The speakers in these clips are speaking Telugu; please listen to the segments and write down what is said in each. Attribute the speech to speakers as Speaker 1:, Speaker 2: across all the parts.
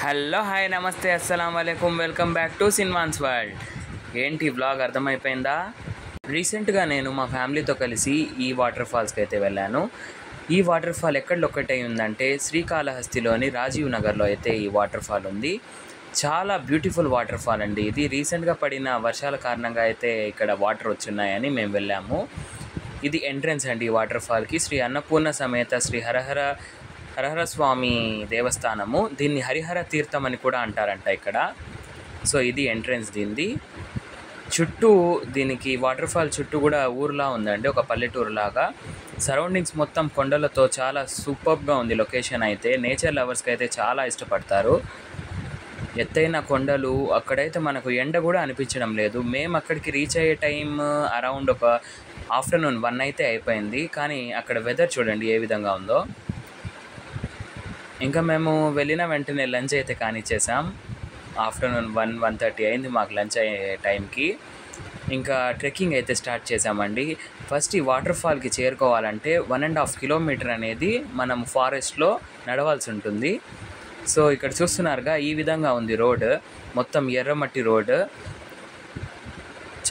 Speaker 1: హలో హాయ్ నమస్తే అస్సలం వాలేకుమ్ వెల్కమ్ బ్యాక్ టు సిన్వాన్స్ వరల్డ్. ఏంటి వ్లాగ్ అర్థమైపోయిందా? రీసెంట్గా నేను మా ఫ్యామిలీతో కలిసి ఈ వాటర్ ఫాల్స్కి అయితే వెళ్ళాను. ఈ వాటర్ ఫాల్ ఎక్కడొక్కటే ఉందంటే శ్రీకాళహస్తిలోని రాజీవ్ నగర్లో అయితే ఈ వాటర్ ఫాల్ ఉంది. చాలా బ్యూటిఫుల్ వాటర్ ఫాల్ అండి. ఇది రీసెంట్గా పడిన వర్షాల కారణంగా అయితే ఇక్కడ వాటర్ వచ్చున్నాయని మేము వెళ్ళాము. ఇది ఎంట్రన్స్ అండి ఈ వాటర్ ఫాల్కి. శ్రీ అన్నపూర్ణ సమేత శ్రీ హరహర స్వామి దేవస్థానము. దీన్ని హరిహర తీర్థం అని కూడా అంటారంట ఇక్కడ. సో ఇది ఎంట్రన్స్ దీనిది. చుట్టూ దీనికి వాటర్ ఫాల్ చుట్టూ కూడా ఊర్లా ఉందండి, ఒక పల్లెటూరు లాగా. సరౌండింగ్స్ మొత్తం కొండలతో చాలా సూపర్గా ఉంది లొకేషన్ అయితే. నేచర్ లవర్స్కి అయితే చాలా ఇష్టపడతారు. ఎత్తైన కొండలు, అక్కడైతే మనకు ఎండ కూడా అనిపించడం లేదు. మేము అక్కడికి రీచ్ అయ్యే టైం అరౌండ్ ఒక ఆఫ్టర్నూన్ 1 అయితే అయిపోయింది. కానీ అక్కడ వెదర్ చూడండి ఏ విధంగా ఉందో. ఇంకా మేము వెళ్ళిన వెంటనే లంచ్ అయితే కానిచ్చేసాం. ఆఫ్టర్నూన్ 1:30 అయింది మాకు లంచ్ అయ్యే టైంకి. ఇంకా ట్రెక్కింగ్ అయితే స్టార్ట్ చేసామండి. ఫస్ట్ ఈ వాటర్ ఫాల్కి చేరుకోవాలంటే 1.5 కిలోమీటర్ అనేది మనం ఫారెస్ట్లో నడవాల్సి ఉంటుంది. సో ఇక్కడ చూస్తున్నారుగా ఈ విధంగా ఉంది రోడ్, మొత్తం ఎర్రమట్టి రోడ్.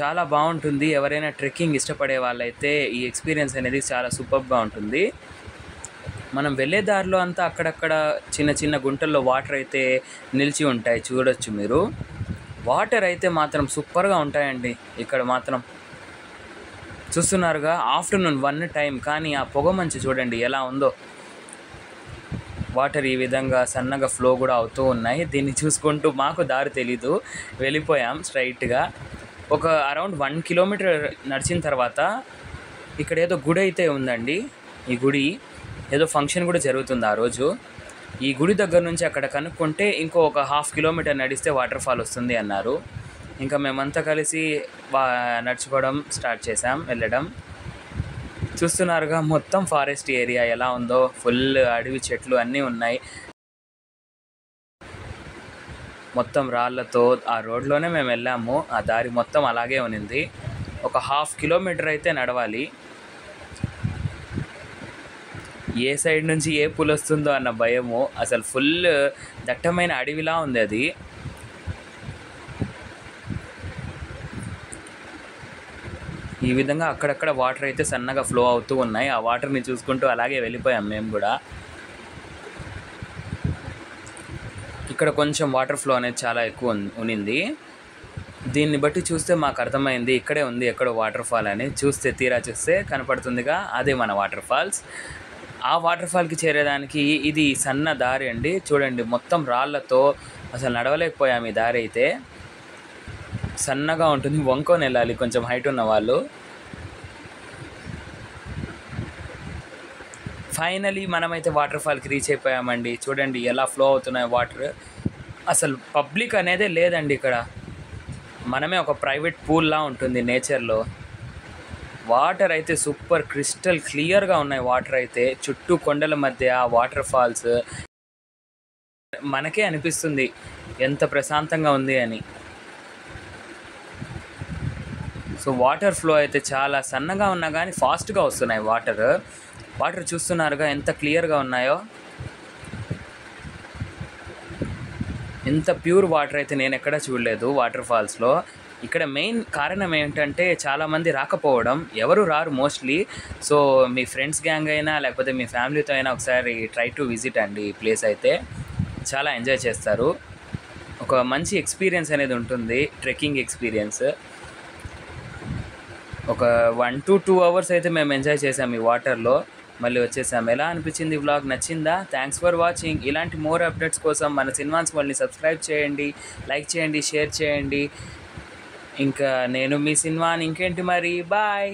Speaker 1: చాలా బాగుంటుంది. ఎవరైనా ట్రెక్కింగ్ ఇష్టపడే వాళ్ళైతే ఈ ఎక్స్పీరియన్స్ అనేది చాలా సూపర్గా ఉంటుంది. మనం వెళ్ళే దారిలో అంతా అక్కడక్కడ చిన్న చిన్న గుంటల్లో వాటర్ అయితే నిలిచి ఉంటాయి, చూడొచ్చు మీరు. వాటర్ అయితే మాత్రం సూపర్గా ఉంటాయండి ఇక్కడ మాత్రం. చూస్తున్నారుగా ఆఫ్టర్నూన్ 1 టైం, కానీ ఆ పొగ మంచు చూడండి ఎలా ఉందో. వాటర్ ఈ విధంగా సన్నగా ఫ్లో కూడా అవుతూ ఉన్నాయి. దీన్ని చూసుకుంటూ మాకు దారి తెలీదు, వెళ్ళిపోయాం స్ట్రైట్గా. ఒక అరౌండ్ 1 కిలోమీటర్ నడిచిన తర్వాత ఇక్కడ ఏదో గుడి అయితే ఉందండి. ఈ గుడి ఏదో ఫంక్షన్ కూడా జరుగుతుంది ఆ రోజు. ఈ గుడి దగ్గర నుంచి అక్కడ కనుక్కుంటే ఇంకో ఒక 1/2 కిలోమీటర్ నడిస్తే వాటర్ ఫాల్ వస్తుంది అన్నారు. ఇంకా మేమంతా కలిసి నడుచుకోవడం స్టార్ట్ చేసాం, వెళ్ళడం. చూస్తున్నారుగా మొత్తం ఫారెస్ట్ ఏరియా ఎలా ఉందో. ఫుల్ అడవి చెట్లు అన్నీ ఉన్నాయి. మొత్తం రాళ్లతో ఆ రోడ్లోనే మేము వెళ్ళాము. ఆ దారి మొత్తం అలాగే ఉన్నింది. ఒక 1/2 కిలోమీటర్ అయితే నడవాలి. ఏ సైడ్ నుంచి ఏ పులి వస్తుందో అన్న భయము. అసలు ఫుల్ దట్టమైన అడవిలా ఉంది అది. ఈ విధంగా అక్కడక్కడ వాటర్ అయితే సన్నగా ఫ్లో అవుతూ ఉన్నాయి. ఆ వాటర్ని చూసుకుంటూ అలాగే వెళ్ళిపోయాం మేము కూడా. ఇక్కడ కొంచెం వాటర్ ఫ్లో అనేది చాలా ఎక్కువ ఉన్నింది. దీన్ని బట్టి చూస్తే మాకు అర్థమైంది ఇక్కడే ఉంది ఎక్కడో వాటర్ ఫాల్ అని. తీరా చూస్తే కనపడుతుందిగా, అదే మన వాటర్ ఫాల్స్. ఆ వాటర్ ఫాల్కి చేరేదానికి ఇది సన్న దారి అండి. చూడండి మొత్తం రాళ్లతో అసలు నడవలేకపోయాము. ఈ దారి అయితే సన్నగా ఉంటుంది, వంకొని వెళ్ళాలి కొంచెం హైట్ ఉన్న వాళ్ళు. ఫైనలీ మనమైతే వాటర్ ఫాల్కి రీచ్ అయిపోయామండి. చూడండి ఎలా ఫ్లో అవుతున్నాయి వాటర్. అసలు పబ్లిక్ అనేదే లేదండి ఇక్కడ. మనమే ఒక ప్రైవేట్ పూల్లా ఉంటుంది నేచర్లో. వాటర్ అయితే సూపర్ క్రిస్టల్ క్లియర్గా ఉన్నాయి. వాటర్ అయితే చుట్టూ కొండల మధ్య వాటర్ ఫాల్స్. మనకే అనిపిస్తుంది ఎంత ప్రశాంతంగా ఉంది అని. సో వాటర్ ఫ్లో అయితే చాలా సన్నగా ఉన్నా కానీ ఫాస్ట్గా వస్తున్నాయి వాటర్ చూస్తున్నారుగా ఎంత క్లియర్గా ఉన్నాయో. ఎంత ప్యూర్ వాటర్ అయితే నేను ఎక్కడా చూడలేదు వాటర్ ఫాల్స్లో. ఇక్కడ మెయిన్ కారణం ఏంటంటే చాలామంది రాకపోవడం, ఎవరు రారు మోస్ట్లీ. సో మీ ఫ్రెండ్స్ గ్యాంగ్ అయినా లేకపోతే మీ ఫ్యామిలీతో అయినా ఒకసారి ట్రై టు విజిట్ అండి. ఈ ప్లేస్ అయితే చాలా ఎంజాయ్ చేస్తారు. ఒక మంచి ఎక్స్పీరియన్స్ అనేది ఉంటుంది, ట్రెక్కింగ్ ఎక్స్పీరియన్స్. ఒక 1 to 2 అవర్స్ అయితే మేము ఎంజాయ్ చేసాం ఈ వాటర్లో. మళ్ళీ వచ్చేసాం. ఎలా అనిపించింది వ్లాగ్? నచ్చిందా? Thanks for watching. ఇలాంటి మోర్ అప్డేట్స్ కోసం మన సిన్వాన్స్ వరల్డ్ని సబ్స్క్రైబ్ చేయండి, లైక్ చేయండి, షేర్ చేయండి. ఇంకా నేను మీ సిన్వాన్. ఇంకేంటి మరి, బాయ్.